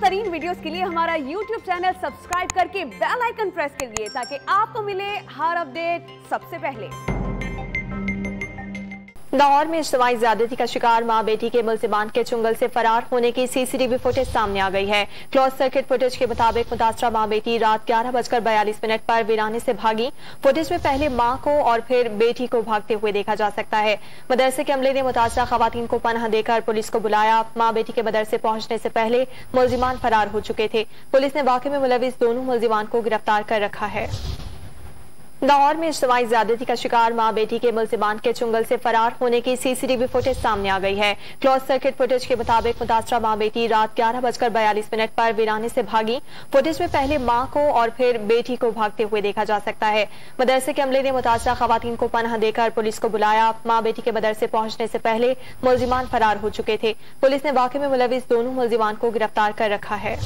तरीन वीडियोस के लिए हमारा YouTube चैनल सब्सक्राइब करके बेल आइकन प्रेस करिए ताकि आपको मिले हर अपडेट सबसे पहले। लाहौर में इज्तिमाई ज्यादती का शिकार मां बेटी के मुल्जिमान के चुंगल से फरार होने की सीसीटीवी फुटेज सामने आ गई है। क्लोज सर्किट फुटेज के मुताबिक मुतासरा मां बेटी रात 11:42 पर वीराने से भागी। फुटेज में पहले मां को और फिर बेटी को भागते हुए देखा जा सकता है। मदरसे के अमले ने मुतासरा खवातीन को पनाह देकर पुलिस को बुलाया। मां बेटी के मदरसे पहुंचने से पहले मुल्जिमान फरार हो चुके थे। पुलिस ने वाकये में मुलविस दोनों मुल्जिमान को गिरफ्तार कर रखा है। लाहौर में इज्तिमाई ज्यादती का शिकार मां बेटी के मुल्जिमान के चुंगल से फरार होने की सीसीटीवी फुटेज सामने आ गई है। क्लोज सर्किट फुटेज के मुताबिक मुतासरा मां बेटी रात 11:42 पर वीराने से भागी। फुटेज में पहले मां को और फिर बेटी को भागते हुए देखा जा सकता है। मदरसे के अमले ने मुतासरा खवातीन को पनाह देकर पुलिस को बुलाया। मां बेटी के मदरसे पहुंचने से पहले मुल्जिमान फरार हो चुके थे। पुलिस ने वाकये में मुलविस दोनों मुल्जिमान को गिरफ्तार कर रखा है।